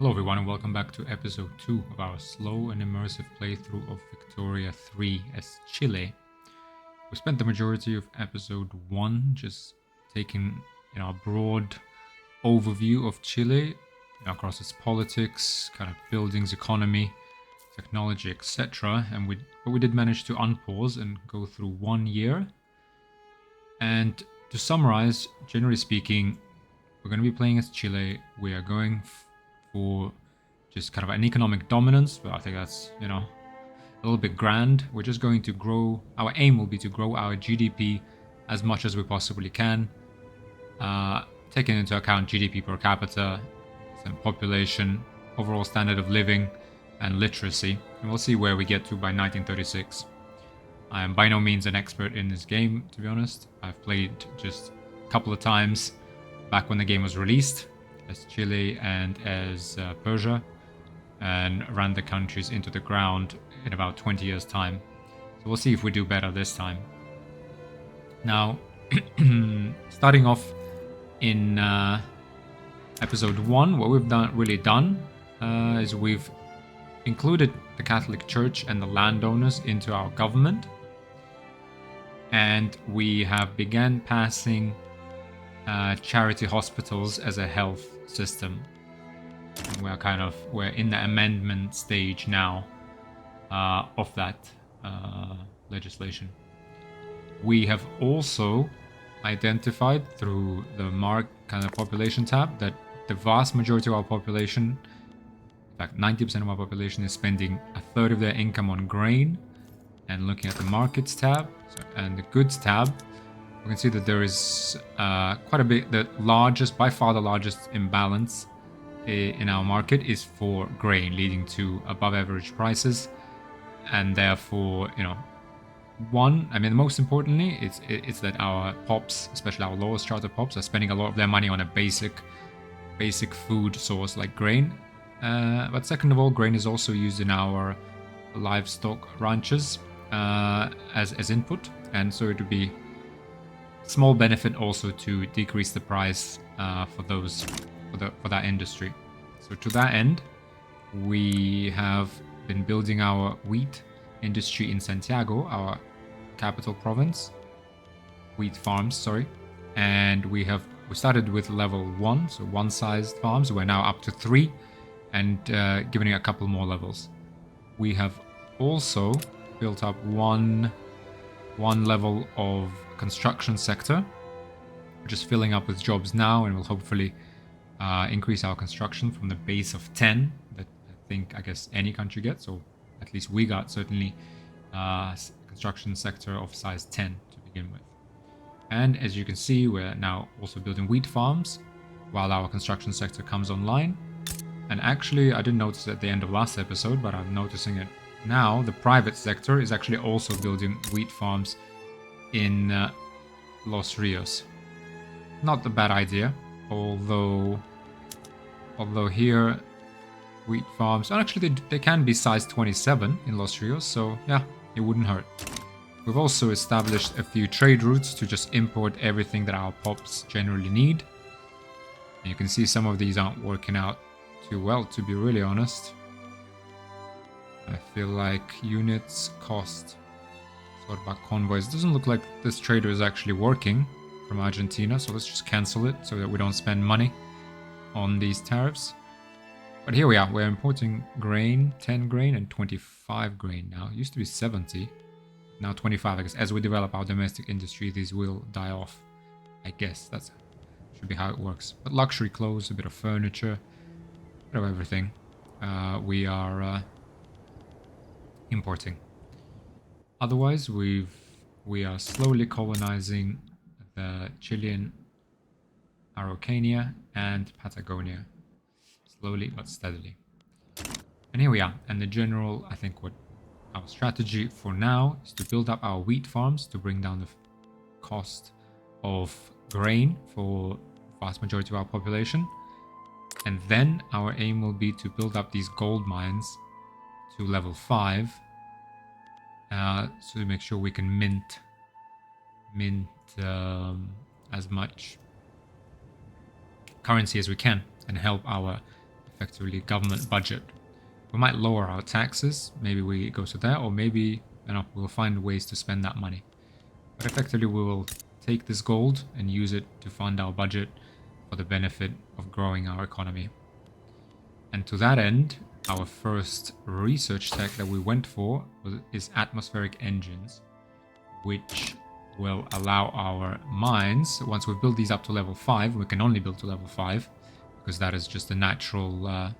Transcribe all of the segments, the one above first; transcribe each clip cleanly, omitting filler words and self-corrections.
Hello everyone and welcome back to episode 2 of our slow and immersive playthrough of Victoria 3 as Chile. We spent the majority of episode 1 just taking a broad overview of Chile across its politics, kind of buildings, economy, technology, etc. But we did manage to unpause and go through 1 year. And to summarize, generally speaking, we're going to be playing as Chile. We are going for just kind of an economic dominance, but I think that's, a little bit grand. We're just going to grow, our aim will be to grow our GDP as much as we possibly can, taking into account GDP per capita, population, overall standard of living, and literacy. And we'll see where we get to by 1936. I am by no means an expert in this game, to be honest. I've played just a couple of times back when the game was released, as Chile and as Persia, and ran the countries into the ground in about 20 years' time. So we'll see if we do better this time. Now, starting off in episode 1, what we've really done is we've included the Catholic Church and the landowners into our government, and we have began passing charity hospitals as a health system. And we're in the amendment stage now of that legislation. We have also identified through the population tab that the vast majority of our population, in fact 90% of our population, is spending a third of their income on grain. And looking at the markets tab and the goods tab, we can see that there is quite a bit. By far the largest imbalance in our market is for grain, leading to above average prices. And therefore, most importantly, it's that our pops, especially our lower strata pops, are spending a lot of their money on a basic food source like grain. But second of all, grain is also used in our livestock ranches as input, and so it would be small benefit also to decrease the price for that industry. So to that end, we have been building our wheat industry in Santiago, our capital province, wheat farms, sorry. And we started with level 1, so one-sized farms. We're now up to 3 and giving it a couple more levels. We have also built up one level of construction sector, which is filling up with jobs now, and will hopefully increase our construction from the base of 10 that I guess any country gets, or at least we got certainly construction sector of size 10 to begin with. And as you can see, we're now also building wheat farms while our construction sector comes online. And actually, I didn't notice at the end of last episode, but I'm noticing it now. The private sector is actually also building wheat farms in Los Rios. Not a bad idea, although here wheat farms, and actually they can be size 27 in Los Rios, so yeah, it wouldn't hurt. We've also established a few trade routes to just import everything that our pops generally need. And you can see some of these aren't working out too well, to be really honest. I feel like units cost. What about convoys? It doesn't look like this trader is actually working from Argentina, so let's just cancel it so that we don't spend money on these tariffs. But here we are, we're importing grain, 10 grain and 25 grain now. It used to be 70, now 25. I guess as we develop our domestic industry, these will die off. I guess that should be how it works. But luxury clothes, a bit of furniture, a bit of everything, we are importing. Otherwise, we are slowly colonizing the Chilean Araucania and Patagonia. Slowly but steadily. And here we are. And the general, I think what our strategy for now is to build up our wheat farms to bring down the cost of grain for the vast majority of our population. And then our aim will be to build up these gold mines to level 5, so to make sure we can mint as much currency as we can and help our effectively government budget. We might lower our taxes, maybe we go to that, or maybe we'll find ways to spend that money. But effectively we will take this gold and use it to fund our budget for the benefit of growing our economy. And to that end, our first research tech that we went for is atmospheric engines, which will allow our mines, once we build these up to level 5, we can only build to level 5, because that is just a natural,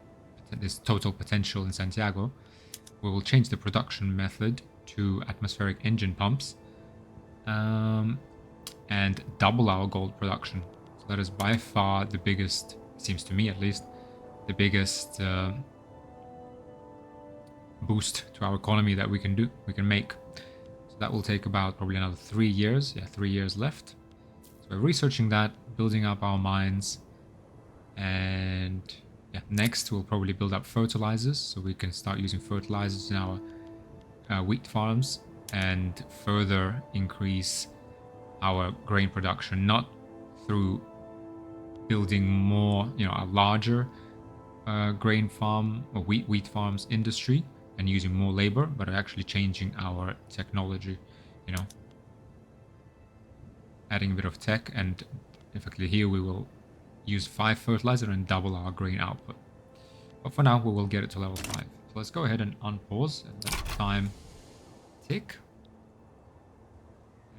this total potential in Santiago. We will change the production method to atmospheric engine pumps, and double our gold production. So that is by far the biggest, seems to me at least, the biggest boost to our economy that we can make. So that will take about probably another 3 years. Yeah, 3 years left. So we're researching that, building up our mines, and yeah, next we'll probably build up fertilizers, so we can start using fertilizers in our wheat farms and further increase our grain production, not through building more, a larger grain farm or wheat farms industry and using more labor, but actually changing our technology, adding a bit of tech, and effectively here we will use 5 fertilizer and double our grain output. But for now we will get it to level 5. So let's go ahead and unpause and let time tick.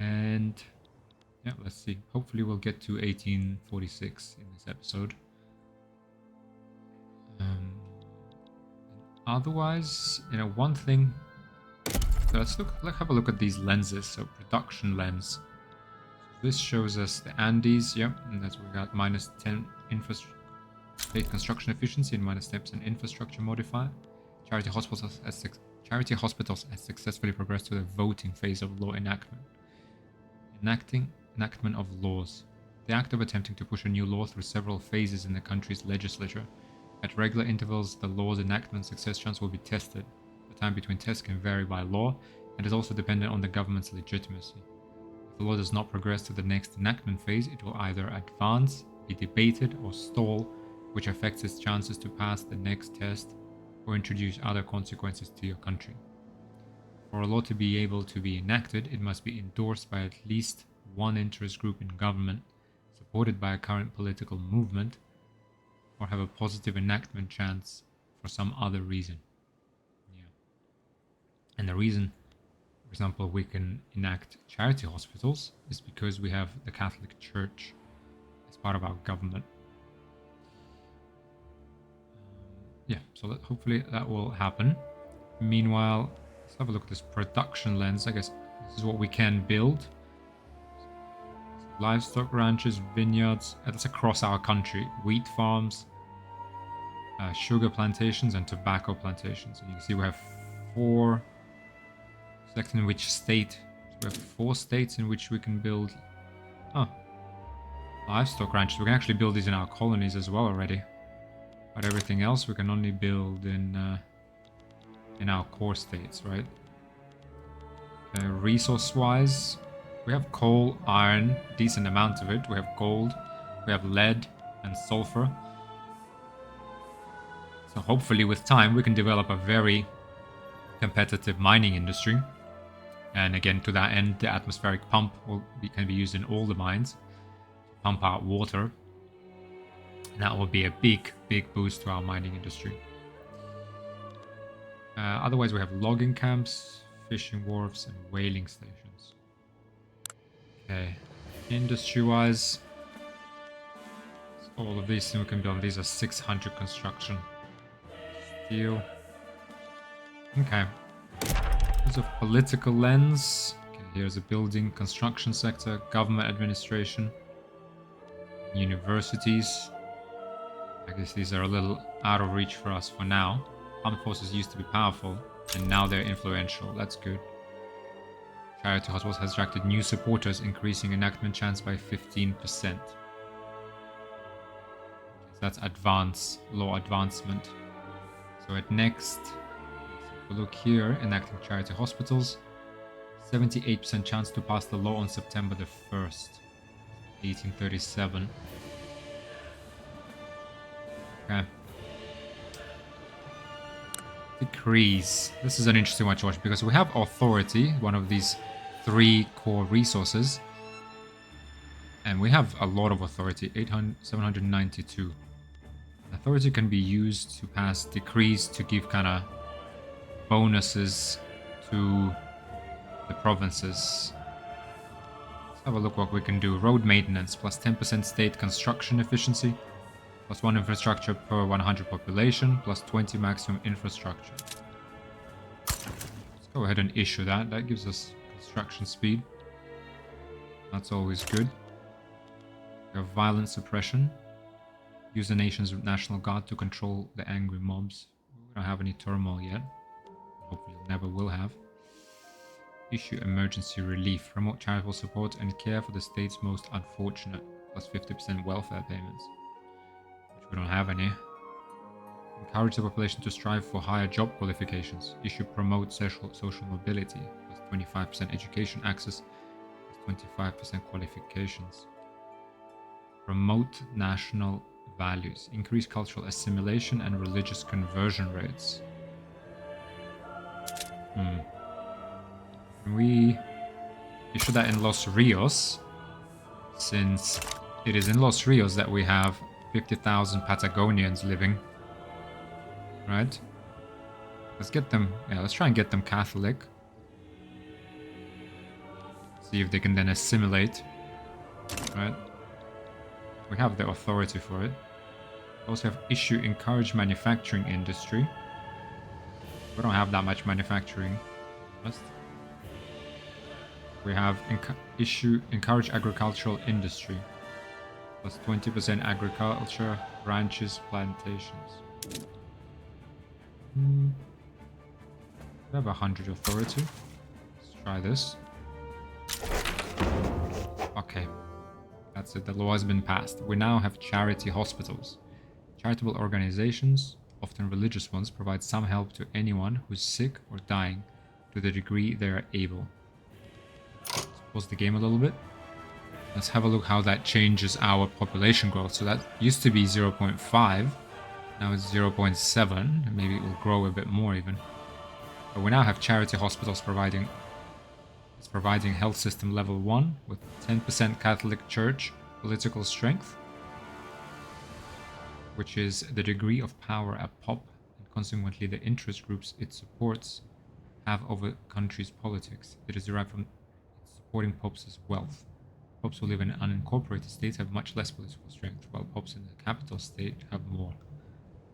And yeah, let's see. Hopefully we'll get to 1846 in this episode. Otherwise, one thing. So let's have a look at these lenses. So production lens. This shows us the Andes. Yep, and that's we got -10 state construction efficiency and -10% infrastructure modifier. Charity hospitals has successfully progressed to the voting phase of law enactment. Enactment of laws. The act of attempting to push a new law through several phases in the country's legislature. At regular intervals, the law's enactment success chance will be tested. The time between tests can vary by law and is also dependent on the government's legitimacy. If the law does not progress to the next enactment phase, it will either advance, be debated, or stall, which affects its chances to pass the next test or introduce other consequences to your country. For a law to be able to be enacted, it must be endorsed by at least one interest group in government, supported by a current political movement, or have a positive enactment chance for some other reason. Yeah. And the reason, for example, we can enact charity hospitals is because we have the Catholic Church as part of our government. Yeah, so hopefully that will happen. Meanwhile, let's have a look at this production lens. I guess this is what we can build. Livestock ranches, vineyards, that's across our country. Wheat farms, sugar plantations, and tobacco plantations. And you can see we have 4, selecting which state. So we have 4 states in which we can build livestock ranches. We can actually build these in our colonies as well already. But everything else we can only build in our core states, right? Resource-wise, we have coal, iron, decent amount of it. We have gold, we have lead and sulfur. So hopefully with time we can develop a very competitive mining industry. And again, to that end, the atmospheric pump can be used in all the mines to pump out water. And that will be a big boost to our mining industry. Otherwise, we have logging camps, fishing wharves, and whaling stations. Okay, industry-wise, all of these things we can build. These are 600 construction. Steel. Okay. There's a political lens. Okay, here's a building construction sector, government administration, universities. I guess these are a little out of reach for us for now. Armed forces used to be powerful, and now they're influential. That's good. Charity Hospitals has attracted new supporters, increasing enactment chance by 15%. So that's law advancement. So at next, if we look here, enacting charity hospitals, 78% chance to pass the law on September the 1st, 1837. Okay. Decrease. This is an interesting one to watch because we have authority, one of these 3 core resources. And we have a lot of authority, 792. Authority can be used to pass decrees to give kind of bonuses to the provinces. Let's have a look what we can do. Road maintenance, plus 10% state construction efficiency, plus 1 infrastructure per 100 population, plus 20 maximum infrastructure. Let's go ahead and issue that. That gives us construction speed. That's always good. We have violence suppression. Use the nation's National Guard to control the angry mobs. We don't have any turmoil yet. Hopefully never will have. Issue emergency relief. Promote charitable support and care for the state's most unfortunate. Plus 50% welfare payments. Which we don't have any. Encourage the population to strive for higher job qualifications. Issue promote social mobility. Plus 25% education access. Plus 25% qualifications. Promote national values. Increase cultural assimilation and religious conversion rates. Can we issue that in Los Rios? Since it is in Los Rios that we have 50,000 Patagonians living. Right? Let's get them... Yeah, let's try and get them Catholic. See if they can then assimilate. Right? We have the authority for it. We also have issue encourage manufacturing industry. We don't have that much manufacturing. We have issue encourage agricultural industry. Plus 20% agriculture, ranches, plantations. We have 100 authority. Let's try this. Okay. That's it, the law has been passed. We now have charity hospitals. Charitable organizations, often religious ones, provide some help to anyone who's sick or dying to the degree they are able. Let's pause the game a little bit. Let's have a look how that changes our population growth. So that used to be 0.5, now it's 0.7, and maybe it will grow a bit more even. But we now have charity hospitals providing health system level 1 with 10% Catholic Church political strength, which is the degree of power a pop and consequently the interest groups it supports have over country's politics. It is derived from supporting pops' wealth. Pops who live in unincorporated states have much less political strength, while pops in the capital state have more.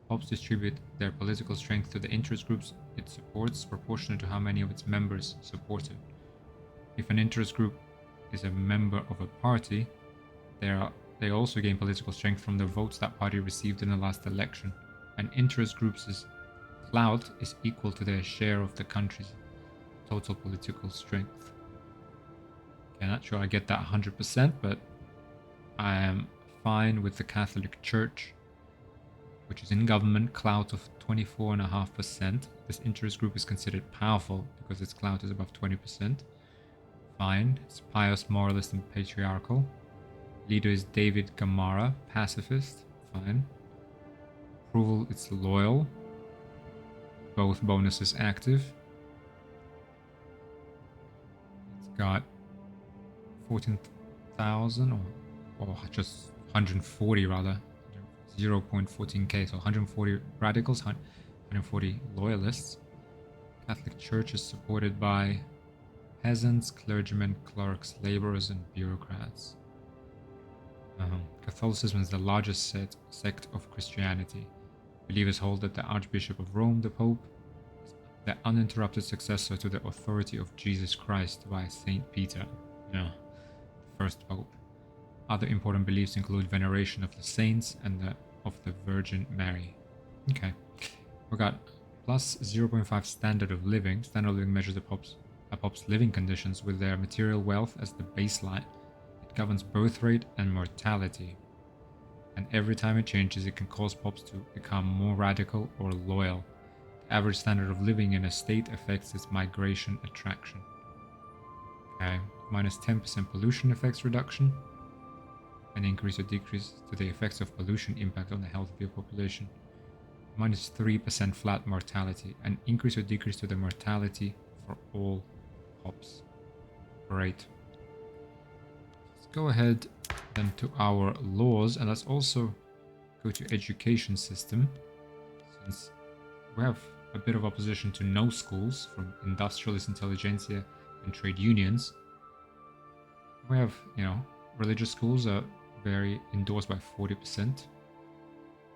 Pops distribute their political strength to the interest groups it supports proportionate to how many of its members support it. If an interest group is a member of a party, they also gain political strength from the votes that party received in the last election. An interest group's clout is equal to their share of the country's total political strength. Okay, not sure I get that 100%, but I am fine with the Catholic Church, which is in government, clout of 24.5%. This interest group is considered powerful because its clout is above 20%. Fine. It's pious, moralist, and patriarchal. Leader is David Gamara, pacifist. Fine. Approval, it's loyal. Both bonuses active. It's got 14,000 or just 140 rather. 0.14k, so 140 radicals, 140 loyalists. Catholic Church is supported by peasants, clergymen, clerks, laborers, and bureaucrats. Catholicism is the largest sect of Christianity. Believers hold that the Archbishop of Rome, the Pope, is the uninterrupted successor to the authority of Jesus Christ by Saint Peter, the first Pope. Other important beliefs include veneration of the saints and of the Virgin Mary. Okay, we got plus 0.5 standard of living. Standard of living measures a pop's living conditions with their material wealth as the baseline. It governs birth rate and mortality. And every time it changes, it can cause pops to become more radical or loyal. The average standard of living in a state affects its migration attraction. Okay, minus 10% pollution effects reduction. An increase or decrease to the effects of pollution impact on the health of your population. -3% flat mortality. An increase or decrease to the mortality for all hops. Great. Let's go ahead then to our laws, and let's also go to education system, since we have a bit of opposition to no schools from industrialist intelligentsia and trade unions. We have, you know, religious schools are very endorsed by 40%.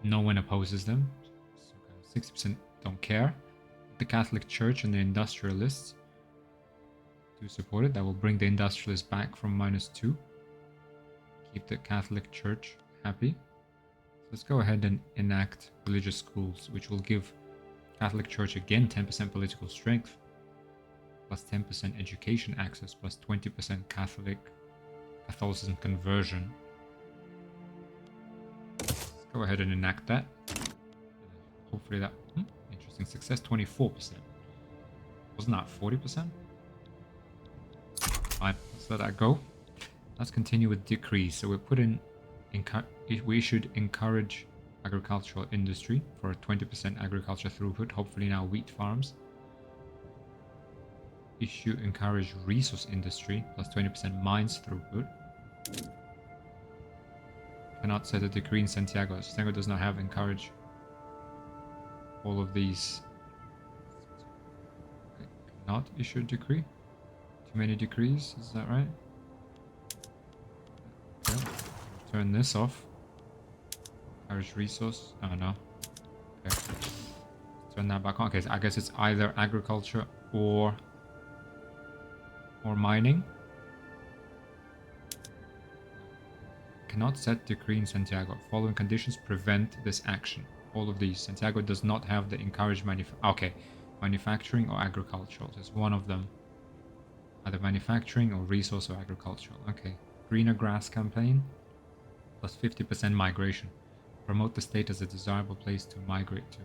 No one opposes them. So 60% don't care. The Catholic Church and the industrialists do support it. That will bring the industrialists back from -2. Keep the Catholic Church happy. Let's go ahead and enact religious schools, which will give Catholic Church again 10% political strength, plus 10% education access, plus 20% Catholicism conversion. Let's go ahead and enact that. Hopefully that... interesting success, 24%. Wasn't that 40%? Fine, let's let that go. Let's continue with decrees. So we put in... we should encourage agricultural industry for a 20% agriculture throughput, hopefully now wheat farms. Issue encourage resource industry, plus 20% mines throughput. Cannot set a decree in Santiago. Santiago does not have encourage all of these. Okay. Cannot issue a decree. Too many decrees, is that right? Okay. Turn this off. Encourage resource. Oh no. Okay. Turn that back on. Okay, so I guess it's either agriculture or mining. Cannot set decree in Santiago. Following conditions prevent this action. All of these. Santiago does not have the encourage manufacturing or agricultural. There's one of them. Either manufacturing or resource or agricultural. Okay. Greener grass campaign. Plus 50% migration. Promote the state as a desirable place to migrate to.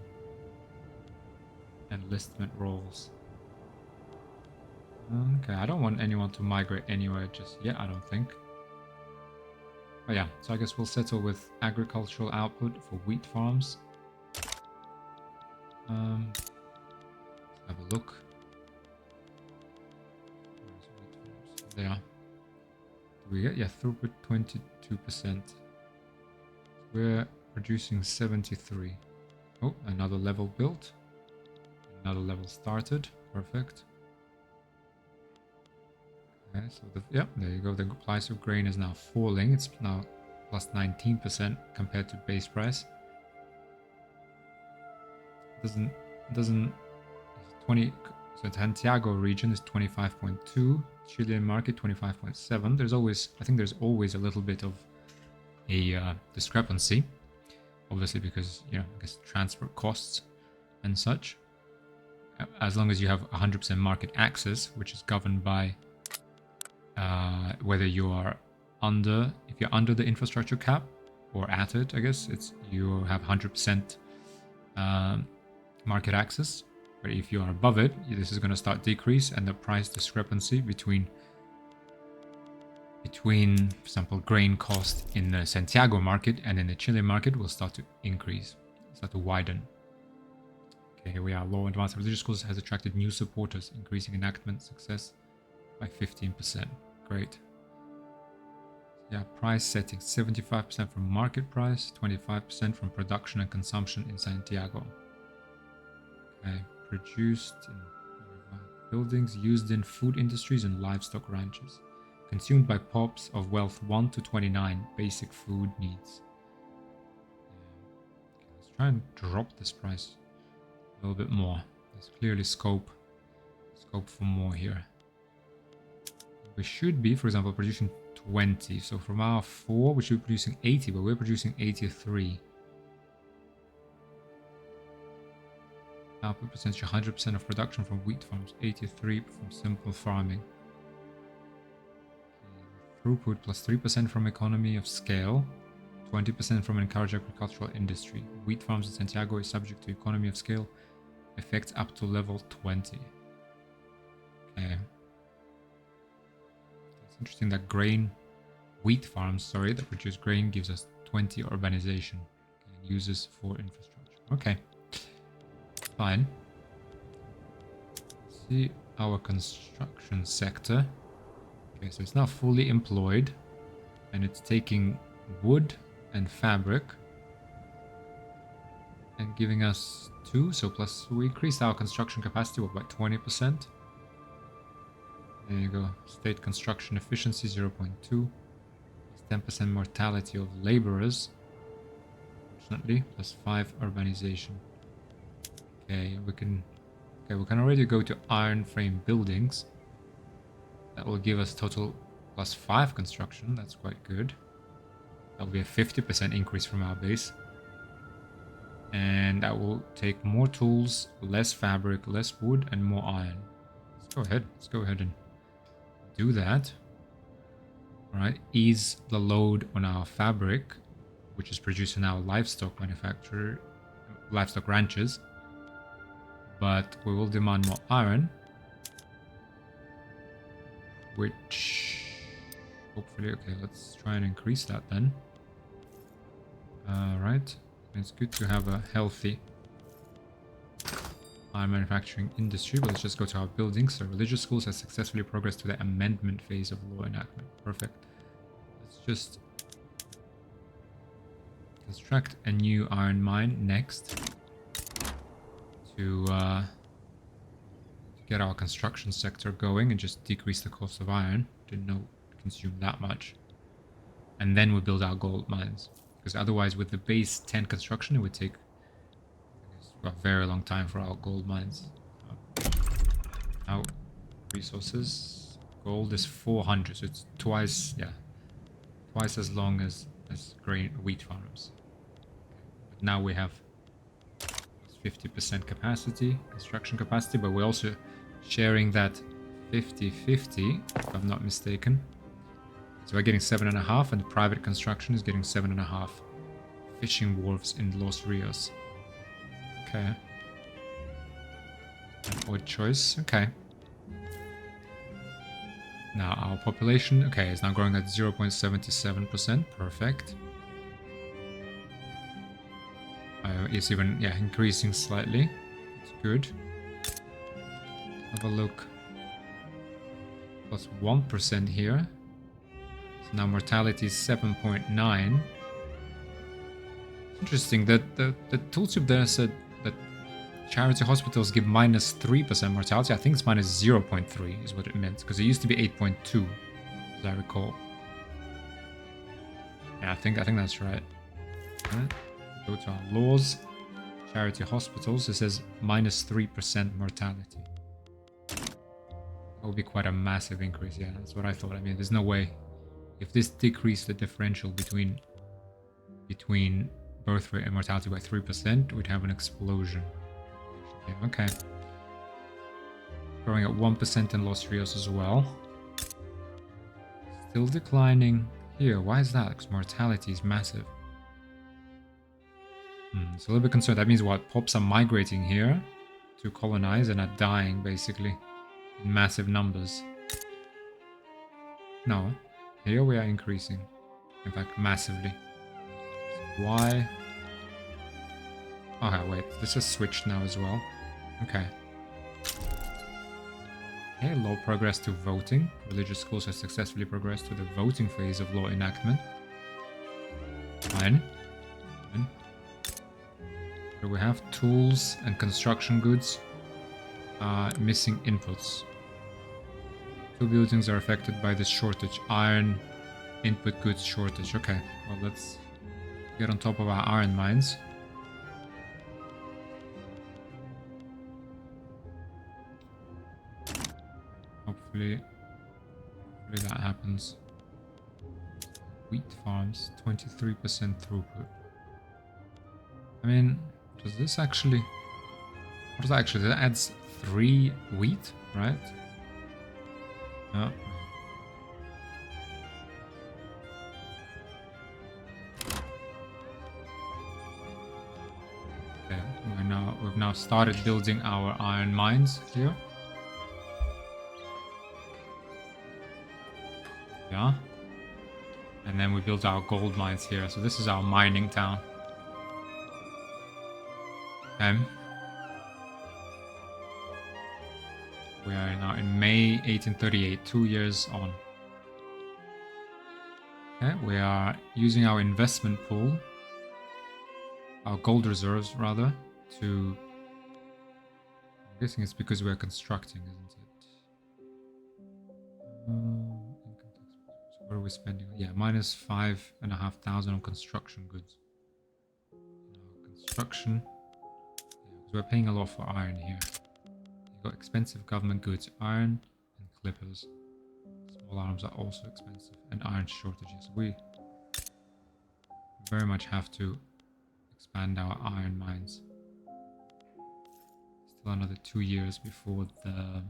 Enlistment roles. Okay, I don't want anyone to migrate anywhere just yet, I don't think. But yeah, so I guess we'll settle with agricultural output for wheat farms. Have a look. There. Do we get? Yeah, throughput 22%. We're producing 73. Oh, another level built. Another level started. Perfect. Okay, so there you go. The price of grain is now falling. It's now plus 19% compared to base price. Doesn't 20. So Santiago region is 25.2. Chilean market 25.7. I think there's always a little bit of a discrepancy, obviously because, you know, I guess transfer costs and such. As long as you have 100% market access, which is governed by whether you are if you're under the infrastructure cap or at it, I guess you have 100% market access. But if you are above it, this is going to start decrease, and the price discrepancy between, for example, grain cost in the Santiago market and in the Chile market will start to increase, start to widen. Okay, here we are. Law Advanced Religious Schools has attracted new supporters, increasing enactment success by 15%. Great. Yeah, price setting 75% from market price, 25% from production and consumption in Santiago. Okay, produced in buildings, used in food industries and livestock ranches. Consumed by pops of wealth 1 to 29, basic food needs. Yeah. Okay, let's try and drop this price a little bit more. There's clearly scope for more here. We should be, for example, producing 20. So from our 4, we should be producing 80, but we're producing 83. Output percentage 100% of production from wheat farms, 83 from simple farming. Okay. Throughput plus 3% from economy of scale, 20% from encouraged agricultural industry. Wheat farms in Santiago is subject to economy of scale, effects up to level 20. Okay. It's interesting that wheat farms that produce grain gives us 20 urbanization and uses for infrastructure. Okay. Fine. See our construction sector. Okay, so it's now fully employed. And it's taking wood and fabric. And giving us 2. So plus we increased our construction capacity by 20%. There you go. State construction efficiency 0.2. 10% mortality of laborers. Fortunately, plus 5 urbanization. Okay, we can already go to iron frame buildings. That will give us total plus 5 construction. That's quite good. That'll be a 50% increase from our base. And that will take more tools, less fabric, less wood, and more iron. Let's go ahead and do that. Alright, ease the load on our fabric, which is produced in our livestock ranches. But we will demand more iron, which hopefully, okay, let's try and increase that then. Alright, it's good to have a healthy iron manufacturing industry, but let's just go to our buildings. So religious schools have successfully progressed to the amendment phase of law enactment. Perfect. Let's just construct a new iron mine next to get our construction sector going and just decrease the cost of iron. Didn't know it consumed that much. And then we build our gold mines. Because otherwise with the base 10 construction it would take a very long time for our gold mines. Now, resources. Gold is 400, so it's twice as long as wheat farms. But now we have 50% construction capacity, but we're also sharing that 50-50, if I'm not mistaken. So we're getting 7.5, and the private construction is getting 7.5. Fishing wharves in Los Rios. Okay. An odd choice. Okay. Now our population, okay, is now growing at 0.77%. Perfect. It's even, increasing slightly. It's good. Have a look. Plus 1% here. So now mortality is 7.9. Interesting that the tooltip there said that charity hospitals give minus 3% mortality. I think it's minus 0.3 is what it meant, because it used to be 8.2, as I recall. Yeah, I think that's right. Okay. Go to our laws. Charity hospitals. It says minus 3% mortality. That would be quite a massive increase. Yeah, that's what I thought. I mean, there's no way. If this decreased the differential between birth rate and mortality by 3%, we'd have an explosion. Okay. Growing at 1% in Los Rios as well. Still declining here. Why is that? Because mortality is massive. It's a little bit concerned. That means what? Pops are migrating here to colonize and are dying, basically, in massive numbers. No. Here we are increasing. In fact, massively. So why? Okay, wait. This has switched now as well. Okay. Okay, law progress to voting. Religious schools have successfully progressed to the voting phase of law enactment. Fine. Fine. Here we have tools and construction goods. Missing inputs. 2 buildings are affected by this shortage. Iron input goods shortage. Okay, well, let's get on top of our iron mines. Hopefully that happens. Wheat farms, 23% throughput. I mean, does this actually... What does that actually... That adds 3 wheat, right? No. Okay, we've now started building our iron mines here. Yeah. And then we built our gold mines here. So this is our mining town. Okay. We are now in May 1838, 2 years on. Okay, we are using our investment pool, our gold reserves rather, to... I'm guessing it's because we're constructing, isn't it? Income tax. So what are we spending? Yeah, minus 5,500 on construction goods. Construction. Yeah, because we're paying a lot for iron here. You've got expensive government goods, iron and clippers. Small arms are also expensive, and iron shortages. We very much have to expand our iron mines. Still another 2 years before the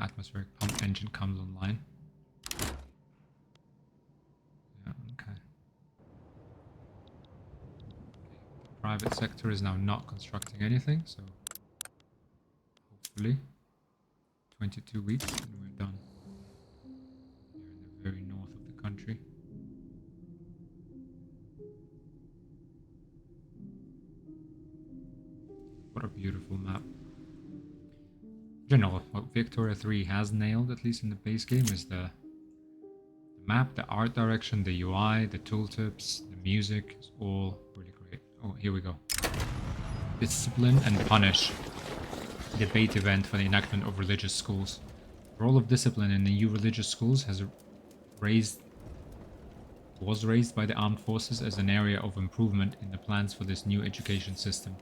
atmospheric pump engine comes online. Yeah, okay. The private sector is now not constructing anything, so hopefully 22 weeks and we're done. Here in the very north of the country. What a beautiful map. In general, what Victoria 3 has nailed, at least in the base game, is the map, the art direction, the UI, the tooltips, the music is all really great. Oh, here we go. Discipline and punish. Debate event for the enactment of religious schools. The role of discipline in the new religious schools was raised by the armed forces as an area of improvement in the plans for this new education system.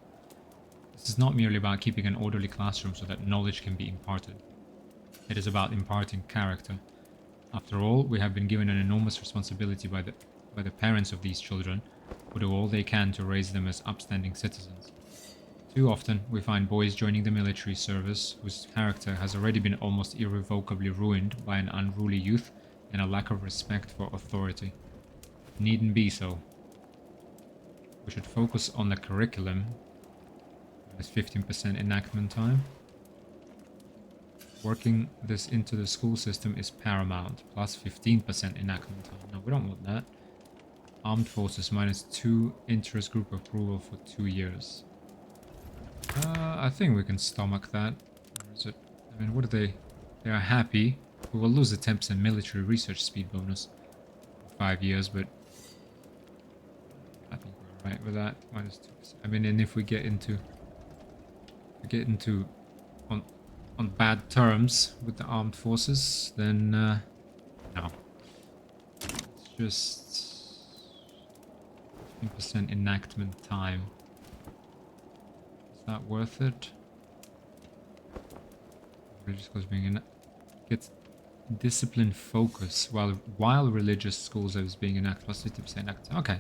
This is not merely about keeping an orderly classroom so that knowledge can be imparted. It is about imparting character. After all, we have been given an enormous responsibility by the parents of these children, who do all they can to raise them as upstanding citizens. Too often, we find boys joining the military service whose character has already been almost irrevocably ruined by an unruly youth and a lack of respect for authority. It needn't be so. We should focus on the curriculum. There's 15% enactment time. Working this into the school system is paramount, plus 15% enactment time. No, we don't want that. Armed forces minus 2 interest group approval for 2 years. I think we can stomach that. Or is it? I mean, what are they? They are happy. We will lose the 10% military research speed bonus for 5 years, but I think we're alright with that. Minus 2%. I mean, and if we get into on bad terms with the armed forces, then no. It's just 15% enactment time. Is that worth it? Religious schools being gets discipline focus while religious schools is being enacted plus 50% enacted. Okay,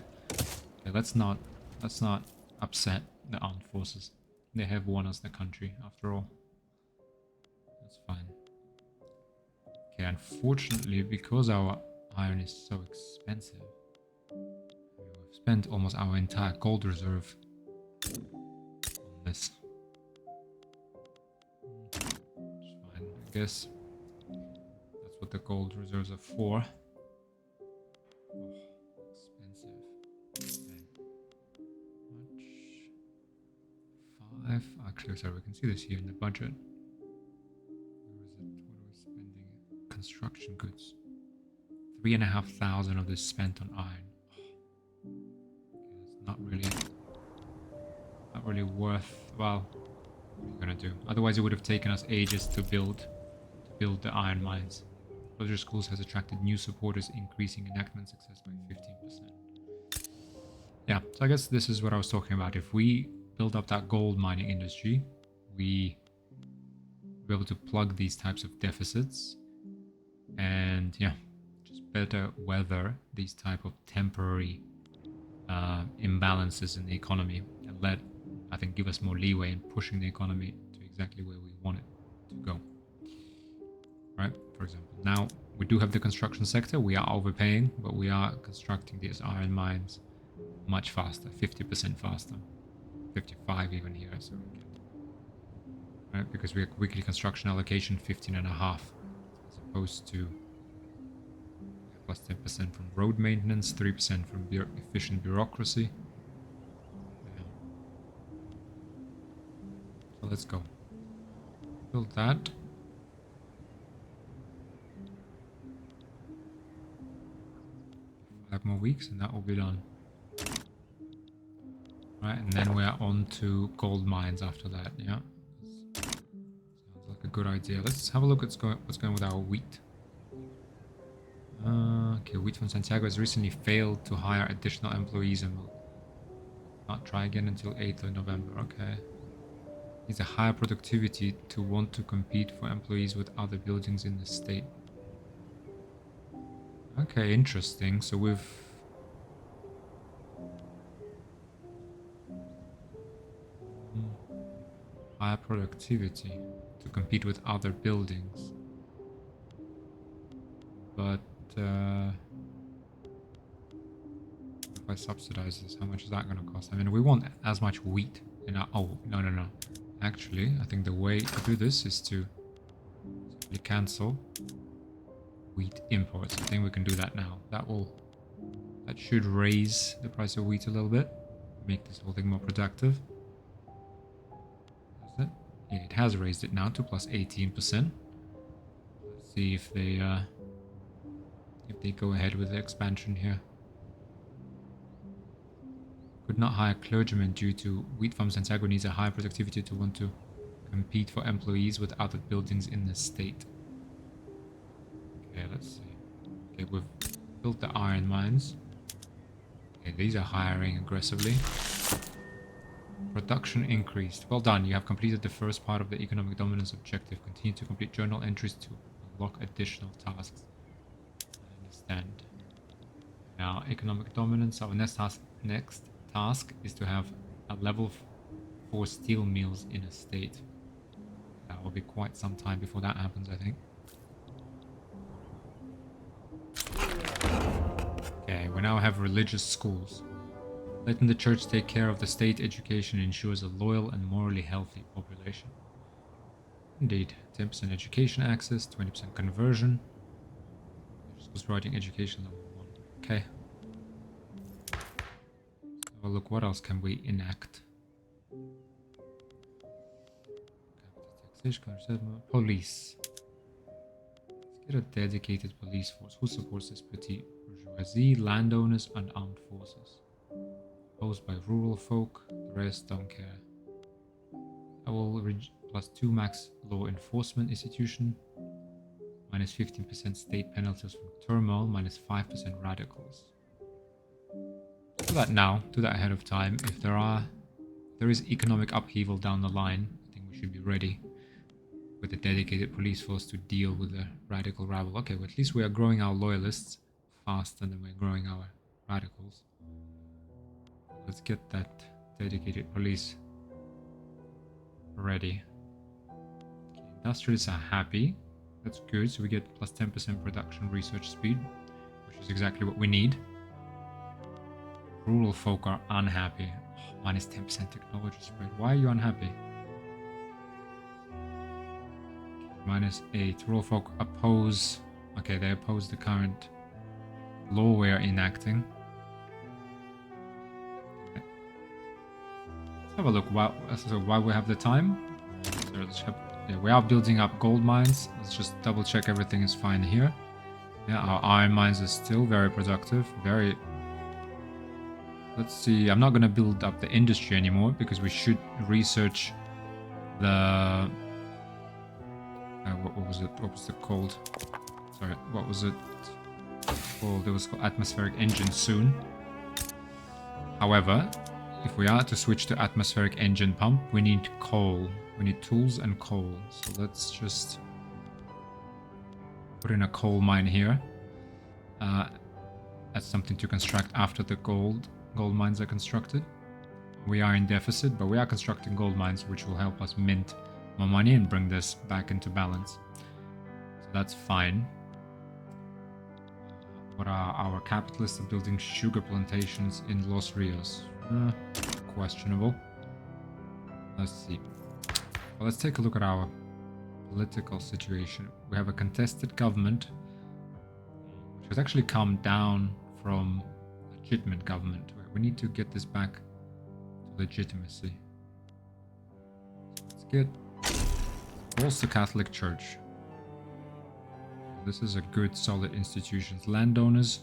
let's not upset the armed forces. They have won us the country after all. That's fine. Okay, unfortunately, because our iron is so expensive, we've spent almost our entire gold reserve on this. It's fine, I guess. That's what the gold reserves are for. Oh, expensive. Okay. Much. 5. Actually, sorry, we can see this here in the budget. Where is it? What are we spending? Construction goods. 3,500 of this spent on iron. Okay, that's not really worth. Well, what are you gonna do? Otherwise, it would have taken us ages to build the iron mines. Pleasure Schools has attracted new supporters, increasing enactment success by 15%. Yeah, so I guess this is what I was talking about. If we build up that gold mining industry, we will be able to plug these types of deficits and yeah, just better weather these type of temporary imbalances in the economy and I think, give us more leeway in pushing the economy to exactly where we want it to go. Right? For example, now we do have the construction sector. We are overpaying, but we are constructing these iron mines much faster, 50% faster, 55 even here. So we can, right? Because we have weekly construction allocation 15.5, as opposed to plus 10% from road maintenance, 3% from efficient bureaucracy. Yeah. So let's go. Build that. Five more weeks and that will be done. Right, and then we're on to gold mines after that, yeah? Sounds like a good idea. Let's have a look at what's going with our wheat. Okay, Wheat from Santiago has recently failed to hire additional employees and will not try again until 8th of November. Okay. Needs a higher productivity to want to compete for employees with other buildings in the state. Okay, interesting. So we've... higher productivity to compete with other buildings. But if I subsidize this, how much is that going to cost? I mean, we want as much wheat in our... Oh, no. Actually, I think the way to do this is to simply cancel wheat imports. I think we can do that now. That should raise the price of wheat a little bit, make this whole thing more productive. Is it? Yeah, it has raised it now to plus 18%. Let's see if they go ahead with the expansion here. Could not hire clergymen due to wheat farm Santiago needs a higher productivity to want to compete for employees with other buildings in the state. Okay, let's see. Okay, we've built the iron mines. Okay, these are hiring aggressively. Production increased. Well done, you have completed the first part of the economic dominance objective. Continue to complete journal entries to unlock additional tasks. I understand. Now, economic dominance, our next task is to have a level 4 steel mills in a state. That will be quite some time before that happens, I think. Okay, we now have religious schools. Letting the church take care of the state education ensures a loyal and morally healthy population. Indeed, 10% education access, 20% conversion. Schools providing education level 1. Okay. So look, what else can we enact? Taxation, police. Let's get a dedicated police force. Who supports this? Petit bourgeoisie, landowners, and armed forces. Opposed by rural folk, the rest don't care. I will plus 2 max law enforcement institution, minus 15% state penalties from turmoil, minus 5% radicals. Do that now, do that ahead of time. If there is economic upheaval down the line, I think we should be ready with a dedicated police force to deal with the radical rabble. Okay, well, at least we are growing our loyalists faster than we're growing our radicals. Let's get that dedicated police ready. Okay, industrialists are happy. That's good. So we get plus 10% production research speed, which is exactly what we need. Rural folk are unhappy. Oh, minus 10% technology spread. Why are you unhappy? Okay, minus 8. Rural folk oppose. Okay, they oppose the current law we are enacting. Have a look while we have the time. So yeah, we are building up gold mines. Let's just double check everything is fine here. Yeah, our iron mines are still very productive. Let's see. I'm not going to build up the industry anymore because we should research the what was it? What was it called? Sorry, what was it called? It was called atmospheric engine soon. However, if we are to switch to atmospheric engine pump, we need coal. We need tools and coal. So let's just put in a coal mine here. That's something to construct after the gold mines are constructed. We are in deficit, but we are constructing gold mines, which will help us mint more money and bring this back into balance. So that's fine. What are our capitalists are building sugar plantations in Los Rios? Questionable. Let's see. Well, let's take a look at our political situation. We have a contested government, which has actually come down from legitimate government. We need to get this back to legitimacy. So let's get Also Catholic Church. This is a good, solid institution. Landowners,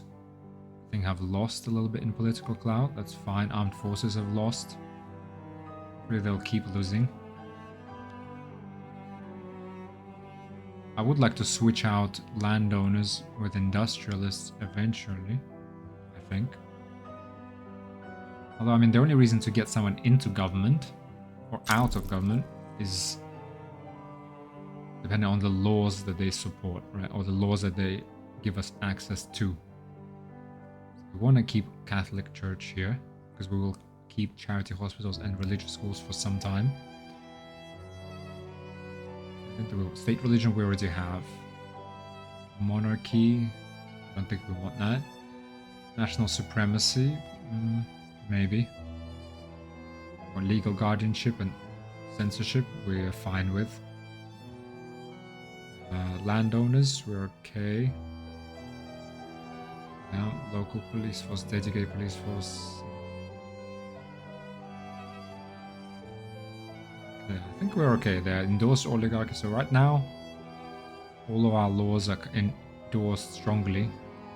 I think, have lost a little bit in political clout. That's fine. Armed forces have lost. Hopefully they'll keep losing. I would like to switch out landowners with industrialists eventually, I think. Although, I mean, the only reason to get someone into government or out of government is depending on the laws that they support, right? Or the laws that they give us access to. So we want to keep Catholic Church here because we will keep charity hospitals and religious schools for some time. State religion we already have. Monarchy, I don't think we want that. National supremacy, maybe. Or legal guardianship and censorship, we're fine with. Landowners, we're okay. Now, local police force, dedicated police force. Okay, I think we're okay there. Endorsed oligarchy. So right now, all of our laws are endorsed strongly.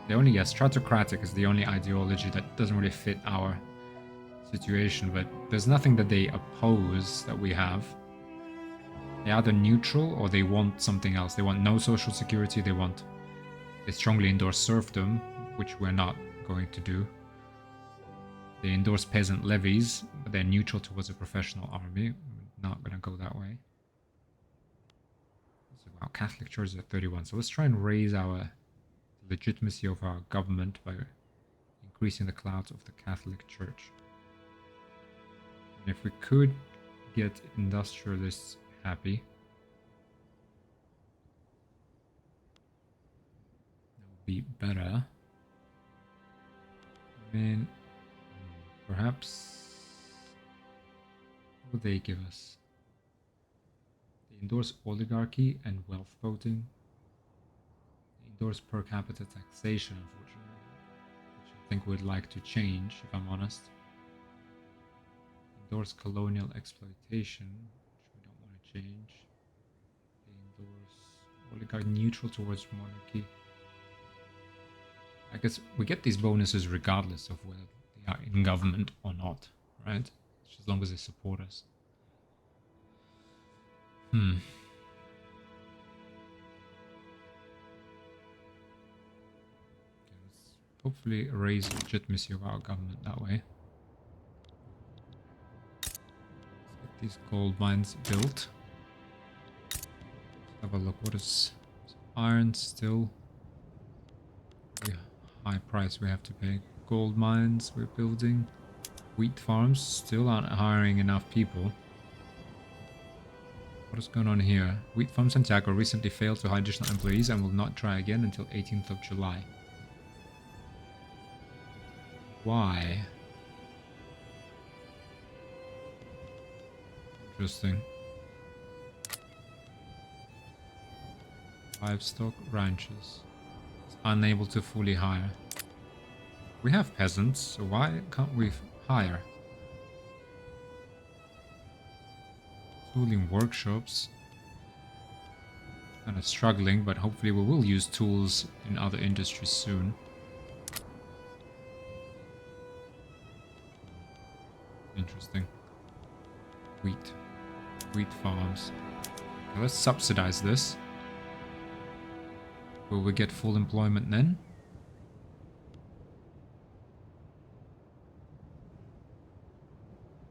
The only, yes, stratocratic is the only ideology that doesn't really fit our situation, but there's nothing that they oppose that we have. They're either neutral or they want something else. They want no social security. They strongly endorse serfdom, which we're not going to do. They endorse peasant levies, but they're neutral towards a professional army. We're not going to go that way. So, wow, Catholic Church is at 31. So let's try and raise our legitimacy of our government by increasing the clout of the Catholic Church. And if we could get industrialists happy, that would be better. I mean, perhaps what would they give us? They endorse oligarchy and wealth voting. They endorse per capita taxation, unfortunately, which I think we'd like to change, if I'm honest. Endorse colonial exploitation, which we don't want to change. They endorse oligarchy neutral towards monarchy. I guess we get these bonuses regardless of whether they are in government or not, right? Just as long as they support us. Okay, let's hopefully raise legitimacy of our government that way. These gold mines built. Let's have a look. What is iron still? Very high price we have to pay. Gold mines we're building. Wheat farms still aren't hiring enough people. What is going on here? Wheat farm Santiago recently failed to hire additional employees and will not try again until 18th of July. Why? Interesting. Livestock ranches. It's unable to fully hire. We have peasants, so why can't we hire? Tooling workshops. Kind of struggling, but hopefully we will use tools in other industries soon. Interesting. Wheat farms. Okay, let's subsidize this. Will we get full employment then?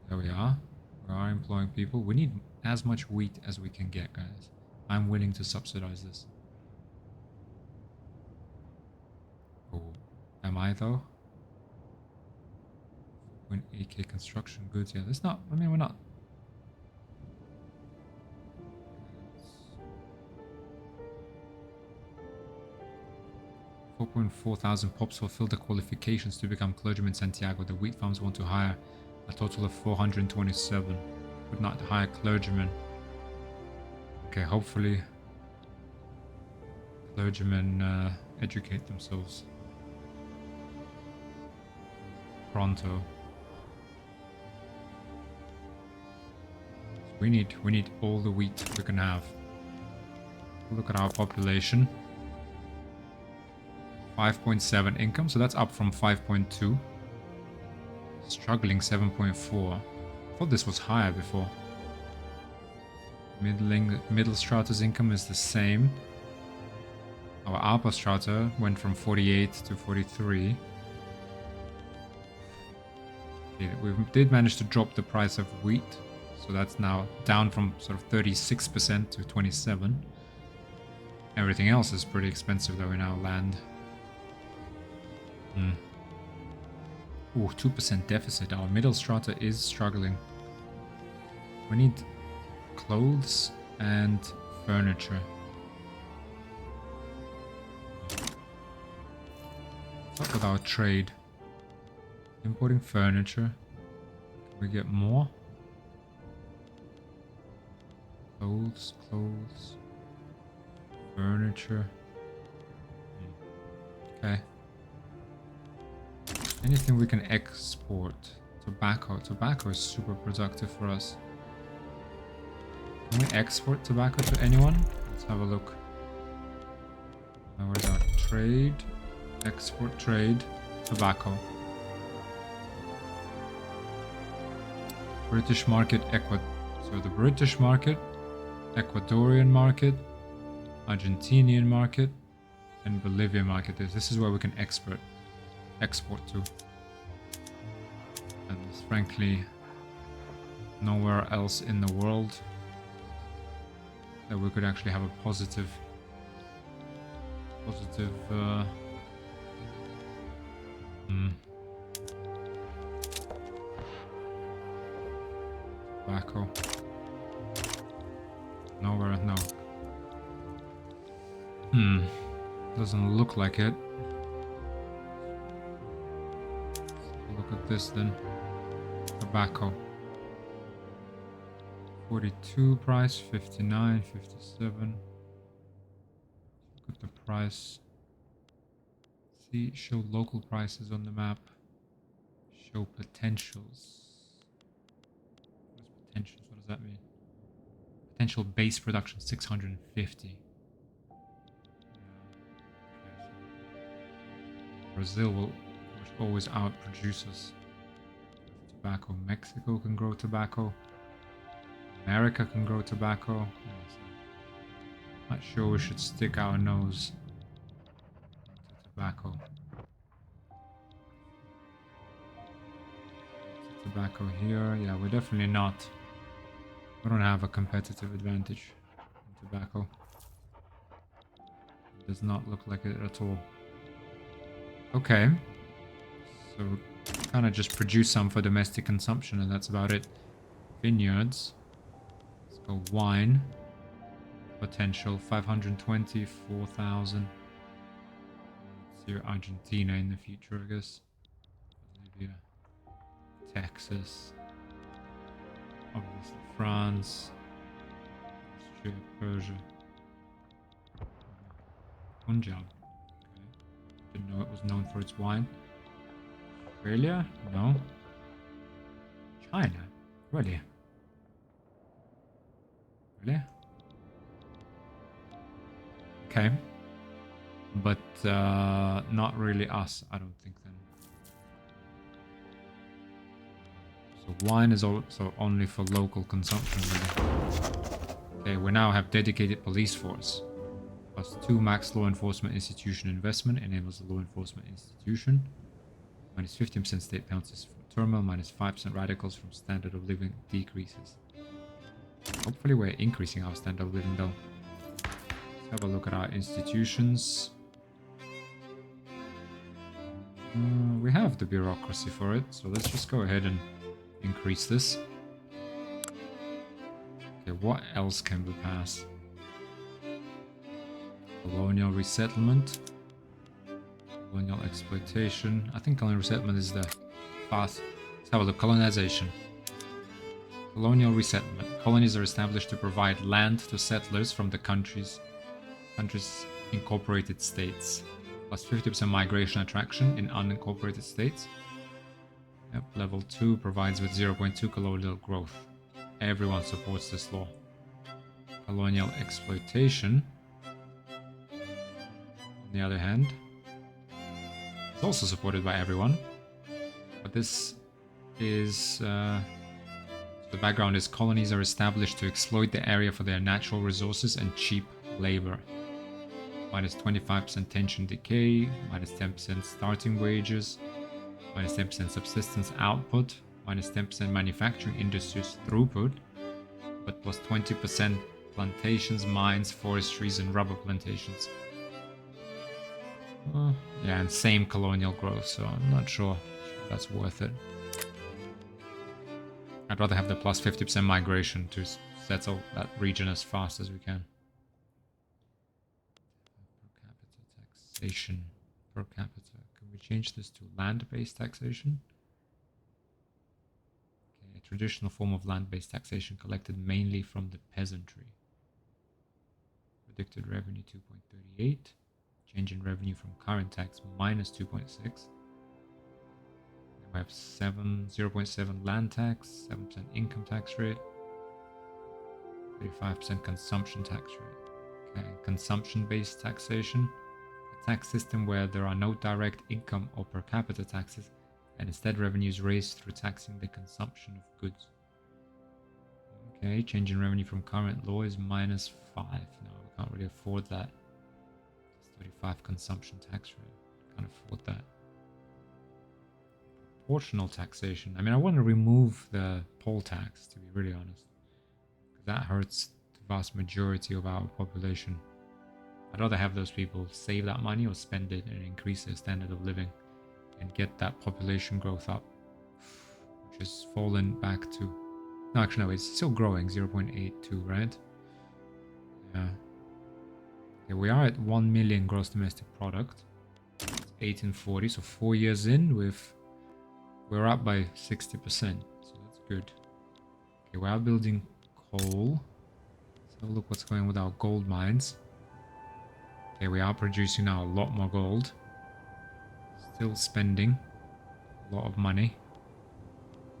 There we are. We are employing people. We need as much wheat as we can get, guys. I'm willing to subsidize this. Oh, am I though? 4.8k construction goods. Yeah, that's not. I mean, we're not. 4.4 thousand pops fulfill the qualifications to become clergymen in Santiago. The wheat farms want to hire a total of 427. Would not hire clergymen. Okay, hopefully clergymen educate themselves pronto. We need all the wheat we can have. Look at our population. 5.7 income, so that's up from 5.2. Struggling 7.4. I thought this was higher before. Middle strata's income is the same. Our upper strata went from 48 to 43. Okay, we did manage to drop the price of wheat, so that's now down from sort of 36% to 27%. Everything else is pretty expensive though in our land. Ooh, 2% deficit. Our middle strata is struggling. We need clothes and furniture. What's up with our trade? Importing furniture. Can we get more? Clothes. Furniture. Okay. Anything we can export. Tobacco. Tobacco is super productive for us. Can we export tobacco to anyone? Let's have a look. Where's our trade? Export trade. Tobacco. British market, so the British market, Ecuadorian market, Argentinian market, and Bolivian market. This is where we can export to. And there's frankly nowhere else in the world that we could actually have a positive tobacco. Nowhere, no. Doesn't look like it. Look at this then. Tobacco. 42 price, 59, 57. Look at the price. See, show local prices on the map. Show potentials. What's potentials? What does that mean? Potential base production 650. Brazil will always outproduce us. Tobacco. Mexico can grow tobacco. America can grow tobacco. Not sure we should stick our nose into tobacco. Tobacco here. Yeah, we're definitely not. We don't have a competitive advantage in tobacco. It does not look like it at all. Okay. So kind of just produce some for domestic consumption and that's about it. Vineyards. Let's go wine. Potential 524,000. Let's see Argentina in the future, I guess. Bolivia. Texas. Obviously France. Austria, Persia. Punjab. Okay. Didn't know it was known for its wine. Australia? No. China? Really? Really? Okay. But not really us, I don't think then. So wine is also only for local consumption really. Okay, we now have dedicated police force. +2 max law enforcement institution investment enables the law enforcement institution. -15% state penalties for turmoil, -5% radicals from standard of living decreases. Hopefully we're increasing our standard of living though. Let's have a look at our institutions. We have the bureaucracy for it, so let's just go ahead and increase this. Okay, what else can we pass? Colonial resettlement. Colonial exploitation. I think colonial resettlement is the path. Let's have a look. Colonization. Colonial resettlement. Colonies are established to provide land to settlers from the country's incorporated states. +50% migration attraction in unincorporated states. Yep, level 2 provides with 0.2 colonial growth. Everyone supports this law. Colonial exploitation. the other hand, is also supported by everyone. But this is... the background is colonies are established to exploit the area for their natural resources and cheap labor. Minus 25% tension decay, minus 10% starting wages, minus 10% subsistence output, minus 10% manufacturing industries throughput, but plus 20% plantations, mines, forestries, and rubber plantations. Yeah, and same colonial growth, so I'm not sure that's worth it. I'd rather have the plus 50% migration to settle that region as fast as we can. Per capita taxation. Per capita. Can we change this to land-based taxation? Okay, a traditional form of land-based taxation collected mainly from the peasantry. Predicted revenue 2.38. Change in revenue from current tax minus 2.6. We have 0.7 land tax, 7% income tax rate, 35% consumption tax rate. Okay, consumption-based taxation, a tax system where there are no direct income or per capita taxes, and instead revenue is raised through taxing the consumption of goods. Okay, change in revenue from current law is minus 5. No, we can't really afford that. It's 35 consumption tax rate. Can't afford that. Proportional taxation. I mean, I want to remove the poll tax, to be really honest, because that hurts the vast majority of our population. I'd rather have those people save that money or spend it and increase their standard of living and get that population growth up, which has fallen back to... No, actually, no, it's still growing, 0.82, right? Yeah. Okay, we are at 1 million gross domestic product. It's 1840, so 4 years in, we're up by 60%, so that's good. Okay, we are building coal. Let's have a look what's going on with our gold mines. Okay, we are producing now a lot more gold. Still spending a lot of money.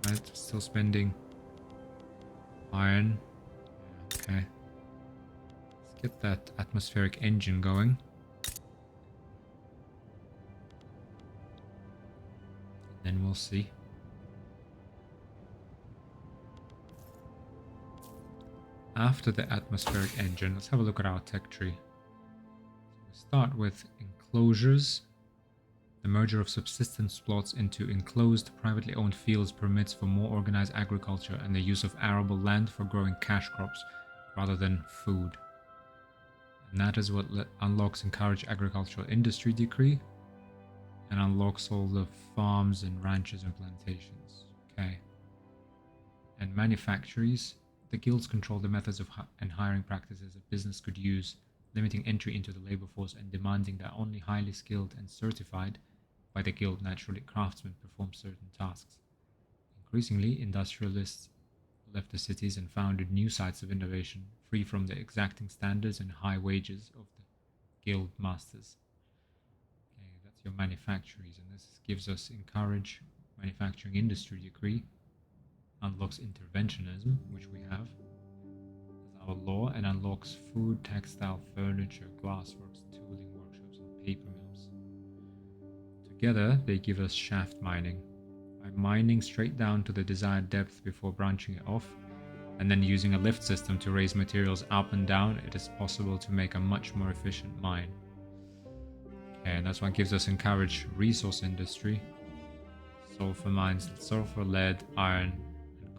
Right, still spending iron. Yeah, okay. Let's get that atmospheric engine going. Then we'll see. After the atmospheric engine, let's have a look at our tech tree. So we start with enclosures. The merger of subsistence plots into enclosed, privately owned fields permits for more organized agriculture and the use of arable land for growing cash crops rather than food. And that is what unlocks encourage agricultural industry decree and unlocks all the farms and ranches and plantations. Okay. And manufactories. The guilds control the methods of and hiring practices a business could use, limiting entry into the labor force and demanding that only highly skilled and certified by the guild naturally craftsmen perform certain tasks. Increasingly, industrialists left the cities and founded new sites of innovation, free from the exacting standards and high wages of the guild masters. Okay, that's your manufactories, and this gives us encourage manufacturing industry decree. Unlocks interventionism, which we have as our law, and unlocks food, textile, furniture, glassworks, tooling workshops, and paper mills. Together, they give us shaft mining. By mining straight down to the desired depth before branching it off, and then using a lift system to raise materials up and down, it is possible to make a much more efficient mine. Okay, and that's what gives us encourage resource industry. Sulfur mines, sulfur, lead, iron,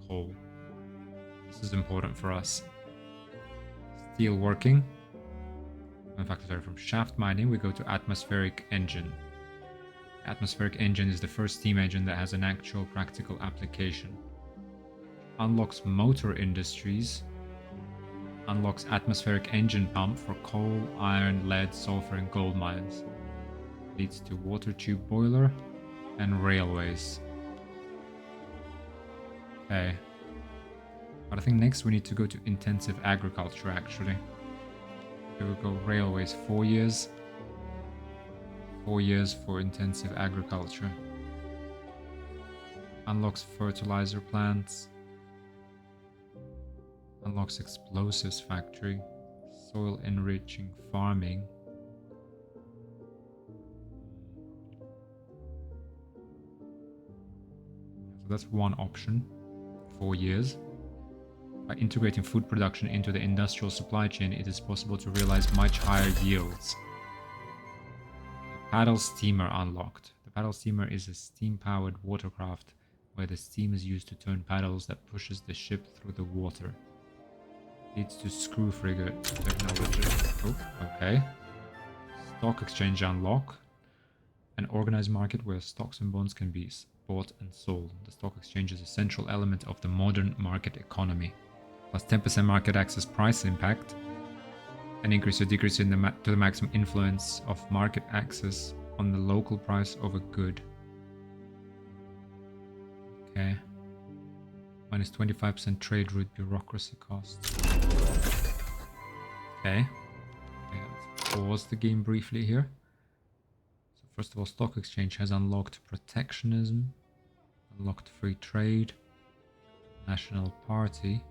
coal. This is important for us. Steel working. In fact, sorry, from shaft mining we go to atmospheric engine. Atmospheric engine is the first steam engine that has an actual practical application. Unlocks motor industries. Unlocks atmospheric engine pump for coal, iron, lead, sulfur and gold mines. Leads to water tube boiler and railways. Okay. But I think next we need to go to intensive agriculture actually. Here we go, railways, 4 years. 4 years for intensive agriculture. Unlocks fertilizer plants. Unlocks explosives factory. Soil enriching farming. So that's one option. 4 years. By integrating food production into the industrial supply chain, it is possible to realize much higher yields. The paddle steamer unlocked. The paddle steamer is a steam-powered watercraft where the steam is used to turn paddles that pushes the ship through the water. Leads to screw frigate technology. Oh, okay. Stock exchange unlock. An organized market where stocks and bonds can be bought and sold. The stock exchange is a central element of the modern market economy. Plus 10% market access price impact. An increase or decrease in to the maximum influence of market access on the local price of a good. Okay. Minus 25% trade route bureaucracy costs. Okay. Let's pause the game briefly here. So first of all, stock exchange has unlocked protectionism, unlocked free trade, national party.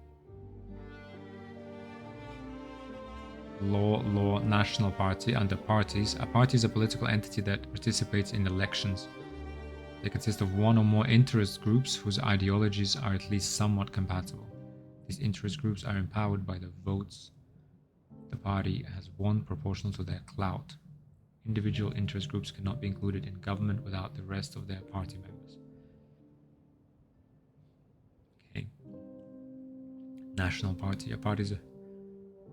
Law, national party. Under parties, a party is a political entity that participates in elections. They consist of one or more interest groups whose ideologies are at least somewhat compatible. These interest groups are empowered by the votes the party has won proportional to their clout. Individual interest groups cannot be included in government without the rest of their party members. Okay. National party. A party is a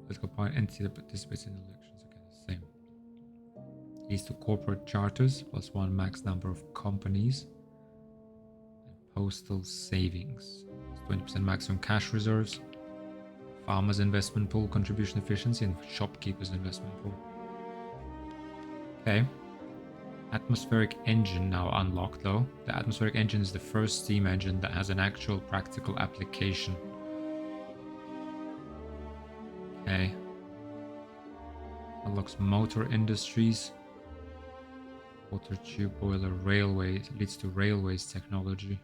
political party entity that participates in elections. Okay, the same. Leads to corporate charters plus one max number of companies. And postal savings. 20% maximum cash reserves. Farmers' investment pool, contribution efficiency, and shopkeepers' investment pool. Okay. Atmospheric engine now unlocked though. The atmospheric engine is the first steam engine that has an actual practical application. Okay. Unlocks motor industries. Water tube boiler railways. Leads to railways technology.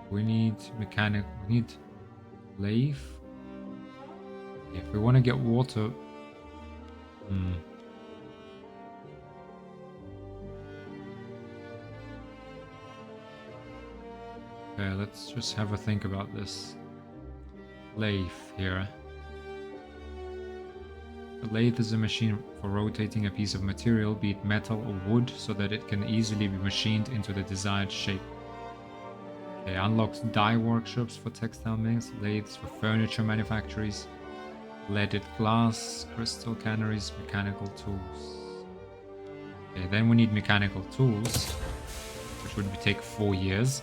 We need mechanic. We need lathe. Yeah, if we want to get water. Okay, let's just have a think about this. Lathe here. A lathe is a machine for rotating a piece of material, be it metal or wood, so that it can easily be machined into the desired shape. Okay, unlocks dye workshops for textile mills, lathes for furniture manufacturers, leaded glass, crystal canneries, mechanical tools. Okay, then we need mechanical tools, which would take 4 years.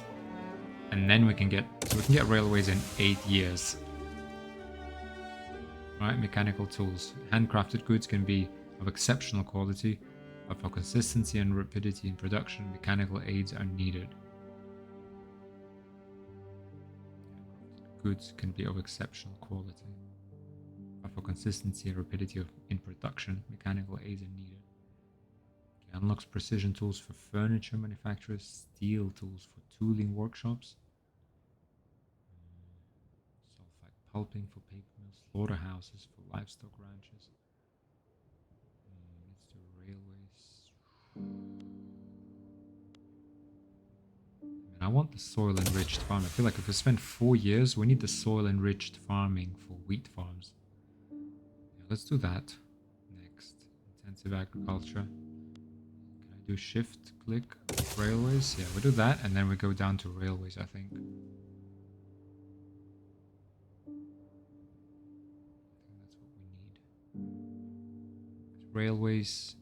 And then we can get railways in 8 years. Right, mechanical tools. Handcrafted goods can be of exceptional quality, but for consistency and rapidity in production, mechanical aids are needed. Goods can be of exceptional quality, but for consistency and rapidity in production, mechanical aids are needed. Okay, unlocks precision tools for furniture manufacturers, steel tools for tooling workshops, sulfite pulping for paper mills, slaughterhouses for livestock ranches. Leads to railways. I want the soil enriched farming. I feel like if we spend 4 years, we need the soil enriched farming for wheat farms. Yeah, let's do that. Next, intensive agriculture. Can I do shift click railways? Yeah, we'll do that, and then we go down to railways, I think. I think that's what we need. Railways.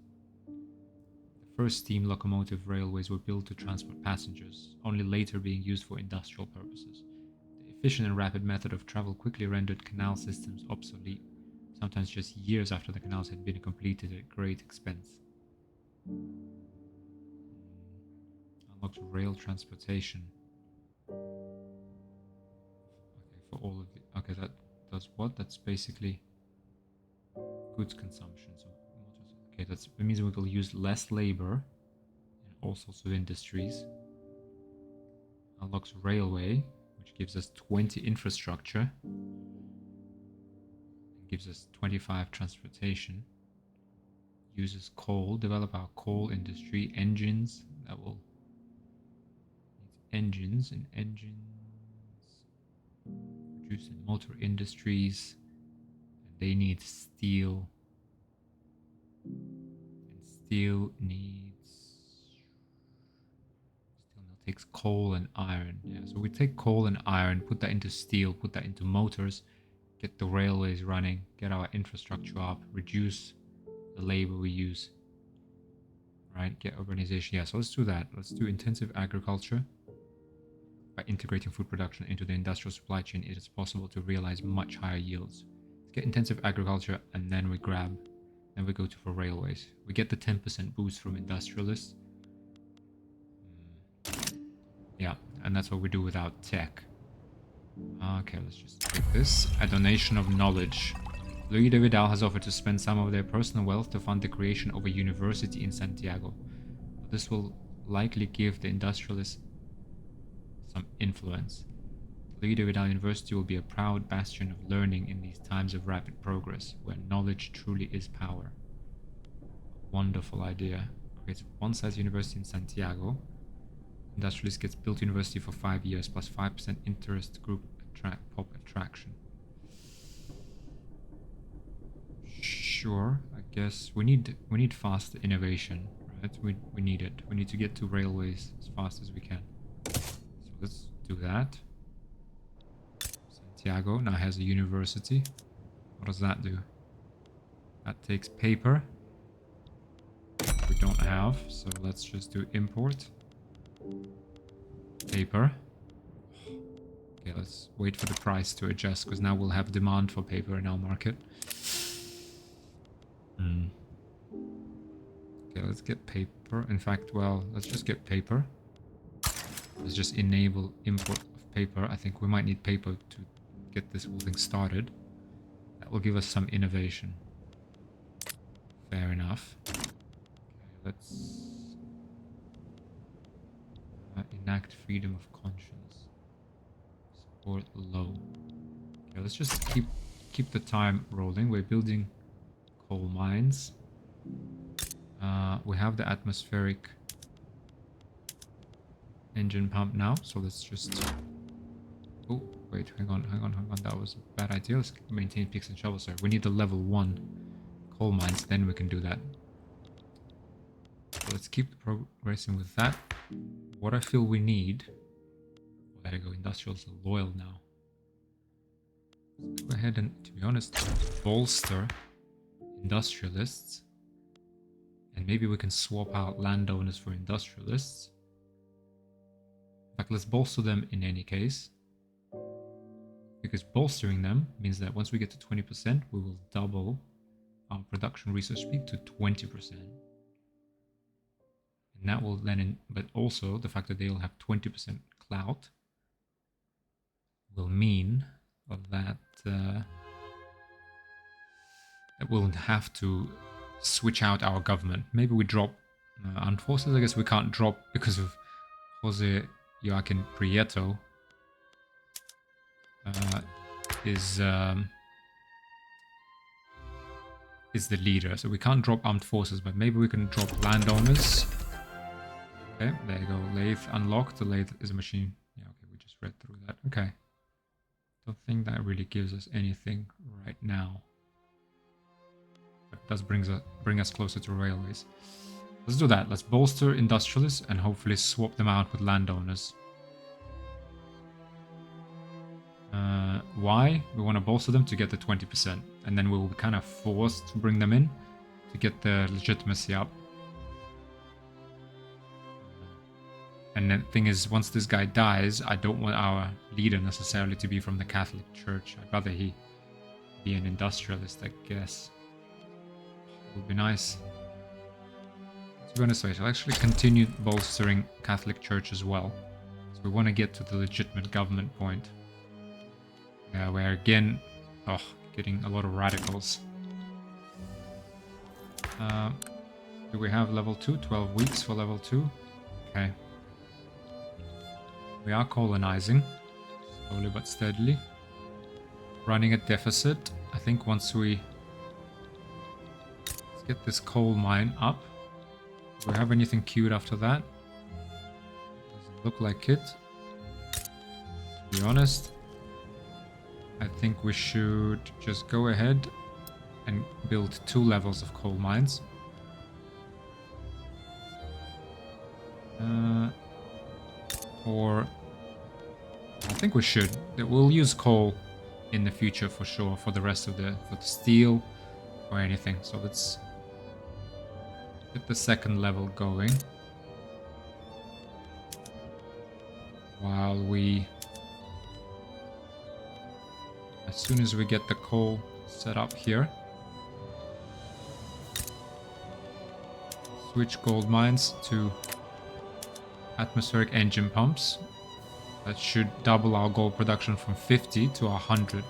First steam locomotive railways were built to transport passengers, only later being used for industrial purposes. The efficient and rapid method of travel quickly rendered canal systems obsolete, sometimes just years after the canals had been completed at great expense. Unlocked rail transportation. Okay, for all of the... Okay, that does what? That's basically goods consumption. So okay, that means we will use less labor in all sorts of industries. Unlocks railway, which gives us 20 infrastructure. And gives us 25 transportation. uses coal. Develop our coal industry. Engines. That will need engines and engines. Produce in motor industries. And they need steel. And steel takes coal and iron. Yeah, so we take coal and iron, put that into steel, put that into motors, get the railways running, get our infrastructure up, reduce the labor we use. Right, get urbanization. Yeah, so let's do that. Let's do intensive agriculture. By integrating food production into the industrial supply chain, it is possible to realize much higher yields. Let's get intensive agriculture, and then we go for railways. We get the 10% boost from industrialists. Yeah, and that's what we do without tech. Okay, let's just take this. A donation of knowledge. Luis de Vidal has offered to spend some of their personal wealth to fund the creation of a university in Santiago. This will likely give the industrialists some influence. Luis de Vidal University will be a proud bastion of learning in these times of rapid progress, where knowledge truly is power. Wonderful idea. Creates a one-size university in Santiago. Industrialist gets built university for 5 years plus 5% interest group pop attraction. Sure, I guess we need fast innovation, right? We need it. We need to get to railways as fast as we can. So let's do that. Santiago now has a university. What does that do? That takes paper. We don't have, so let's just do import. Paper. Okay, let's wait for the price to adjust, because now we'll have demand for paper in our market. Okay, let's get paper. In fact, well, let's just get paper. Let's just enable import of paper. I think we might need paper to get this whole thing started. That will give us some innovation. Fair enough. Okay, let's enact freedom of conscience. Support low. Okay, let's just keep the time rolling. We're building coal mines. We have the atmospheric engine pump now, so let's just... Oh, wait, hang on. That was a bad idea. Let's maintain picks and shovels there. We need the level 1 coal mines, then we can do that. So let's keep progressing with that. What I feel we need... Oh, there you go, industrials are loyal now. Let's go ahead and, to be honest, bolster industrialists. And maybe we can swap out landowners for industrialists. In fact, let's bolster them in any case. Because bolstering them means that once we get to 20%, we will double our production research speed to 20%. And that will then, but also the fact that they'll have 20% clout will mean that that we'll have to switch out our government. Maybe we drop armed forces. I guess we can't drop because of Jose Joaquin Prieto is the leader, so we can't drop armed forces, but maybe we can drop landowners. Okay, there you go. Lathe unlocked. The lathe is a machine. Yeah, okay, we just read through that. Okay. Don't think that really gives us anything right now. But it does bring us closer to railways. Let's do that. Let's bolster industrialists and hopefully swap them out with landowners. Why? We want to bolster them to get the 20%. And then we will be kind of forced to bring them in to get the legitimacy up. And the thing is, once this guy dies, I don't want our leader necessarily to be from the Catholic Church. I'd rather he be an industrialist, I guess. It would be nice. To be honest, I'll actually continue bolstering Catholic Church as well. So we want to get to the legitimate government point. Where again, getting a lot of radicals. Do we have level 2? 12 weeks for level 2? Okay. We are colonizing, slowly but steadily. Running a deficit. I think once we... Let's get this coal mine up. Do we have anything queued after that? Doesn't look like it. To be honest, I think we should just go ahead and build 2 levels of coal mines. Or I think we should. We'll use coal in the future for sure for the rest of the steel or anything. So let's get the second level going. While we, as soon as we get the coal set up here, switch gold mines to atmospheric engine pumps. That should double our gold production from 50 to 100.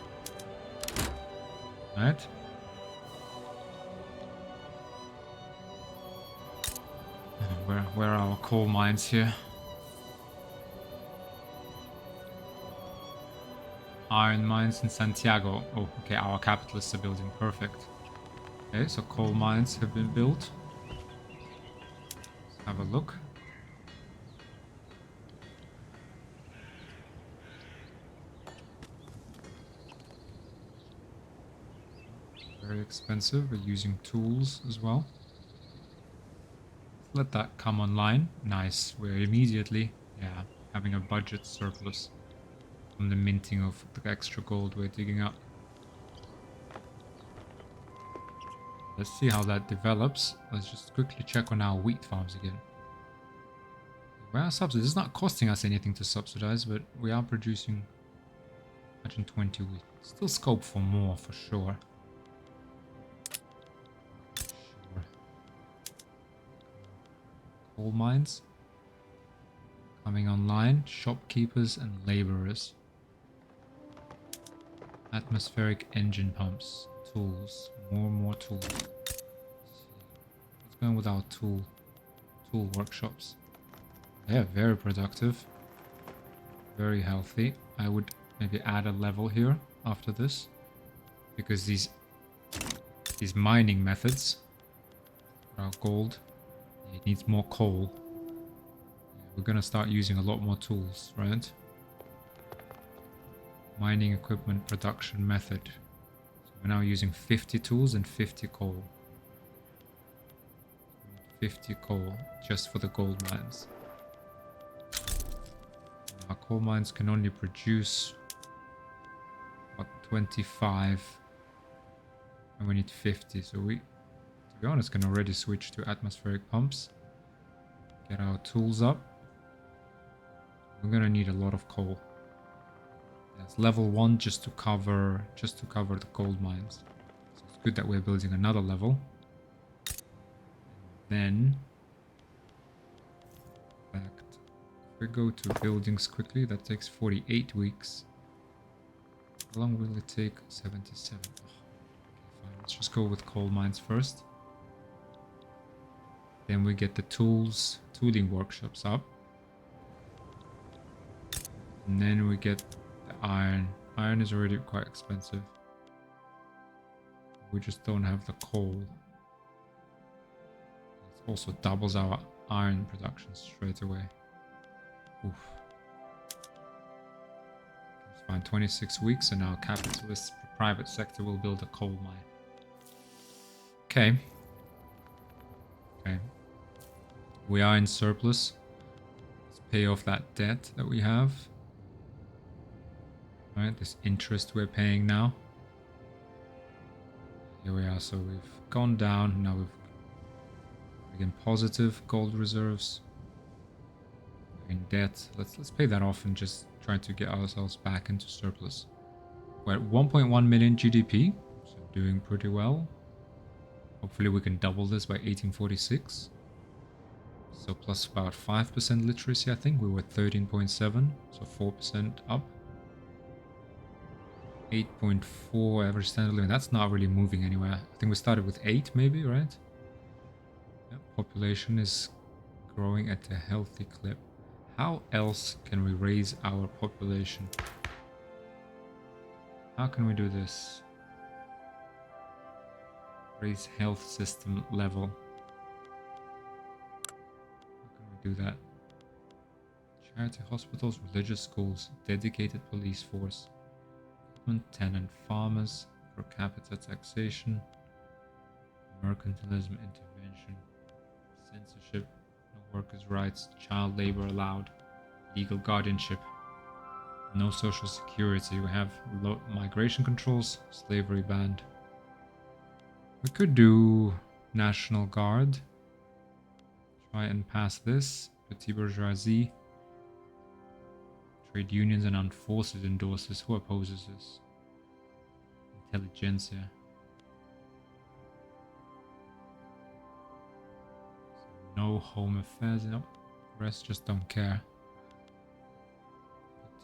Right? Where are our coal mines here? Iron mines in Santiago. Oh, okay, our capitalists are building. Perfect. Okay, so coal mines have been built. Let's have a look. Very expensive. We're using tools as well. Let that come online. Nice. We're immediately, having a budget surplus from the minting of the extra gold we're digging up. Let's see how that develops. Let's just quickly check on our wheat farms again. We are subsidized. It's not costing us anything to subsidize, but we are producing 120 wheat. Still scope for more, for sure. Coal mines coming online, shopkeepers and laborers. Atmospheric engine pumps, tools, more tools. Let's go with our tool workshops. Yeah, very productive, very healthy. I would maybe add a level here after this, because these mining methods are gold. It needs more coal. We're gonna start using a lot more tools, right? Mining equipment production method. So we're now using 50 tools and 50 coal. 50 coal just for the gold mines. Our coal mines can only produce what, 25, and we need 50. So we, to be honest, can already switch to atmospheric pumps. Get our tools up. We're gonna need a lot of coal. That's level 1 just to cover the gold mines. So it's good that we're building another level. Then, in fact, if we go to buildings quickly, that takes 48 weeks. How long will it take? 77. Oh, okay, fine. Let's just go with coal mines first. Then we get the tooling workshops up. And then we get the iron. Iron is already quite expensive. We just don't have the coal. It also doubles our iron production straight away. Oof. It's fine, 26 weeks and our capitalist private sector will build a coal mine. Okay. Okay. We are in surplus. Let's pay off that debt that we have. Alright, this interest we're paying now. Here we are, so we've gone down, now we've again positive gold reserves. We're in debt. Let's pay that off and just try to get ourselves back into surplus. We're at 1.1 million GDP, so doing pretty well. Hopefully we can double this by 1846. So plus about 5% literacy, I think. We were 13.7, so 4% up. 8.4 average standard living. That's not really moving anywhere. I think we started with 8 maybe, right? Yeah, population is growing at a healthy clip. How else can we raise our population? How can we do this? Raise health system level. How can we do that? Charity hospitals, religious schools, dedicated police force, tenant farmers, per capita taxation, mercantilism intervention, censorship, no workers' rights, child labor allowed, legal guardianship, no social security. We have low migration controls, slavery banned. We could do National Guard. Try and pass this. Petit bourgeoisie. Trade unions and armed forces endorse this. Who opposes this? Intelligentsia. So no home affairs. No, the rest just don't care.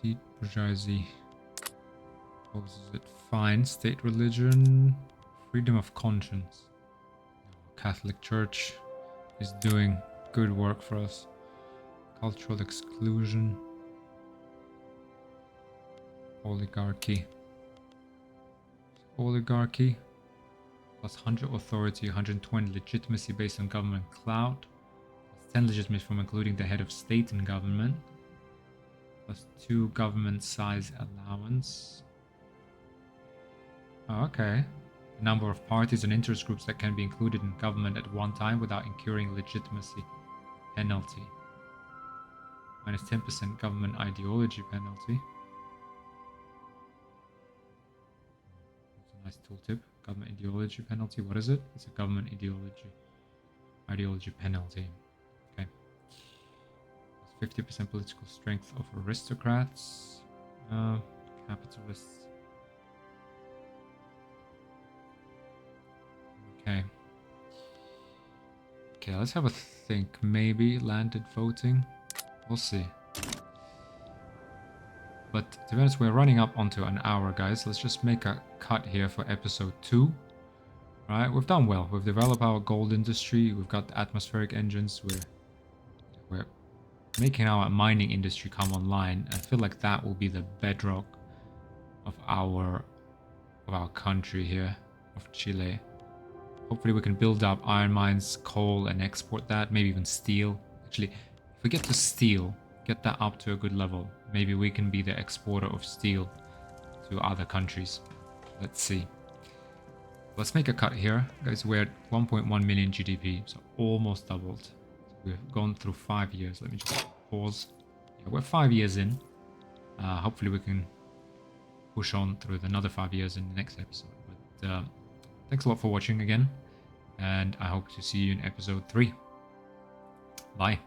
Petit bourgeoisie opposes it. Fine. State religion. Freedom of conscience. Catholic Church is doing good work for us. Cultural exclusion. Oligarchy. Oligarchy. Plus 100 authority, 120 legitimacy based on government clout. Plus 10 legitimacy from including the head of state and government. Plus 2 government size allowance. Oh, okay. The number of parties and interest groups that can be included in government at one time without incurring legitimacy penalty. Minus 10% government ideology penalty. That's a nice tooltip. Government ideology penalty. What is it? It's a government ideology penalty. Okay. 50% political strength of aristocrats. Capitalists. Okay. Okay, let's have a think. Maybe landed voting. We'll see. But to be honest, we're running up onto an hour, guys. Let's just make a cut here for episode 2. Right, we've done well. We've developed our gold industry. We've got the atmospheric engines. We're making our mining industry come online. I feel like that will be the bedrock of our country here, of Chile. Hopefully we can build up iron mines, coal, and export that. Maybe even steel. Actually, if we get to steel, get that up to a good level, maybe we can be the exporter of steel to other countries. Let's see. Let's make a cut here. Guys, we're at 1.1 million GDP, so almost doubled. So we've gone through 5 years. Let me just pause. Yeah, we're 5 years in. Hopefully we can push on through another 5 years in the next episode. But thanks a lot for watching again, and I hope to see you in episode 3. Bye.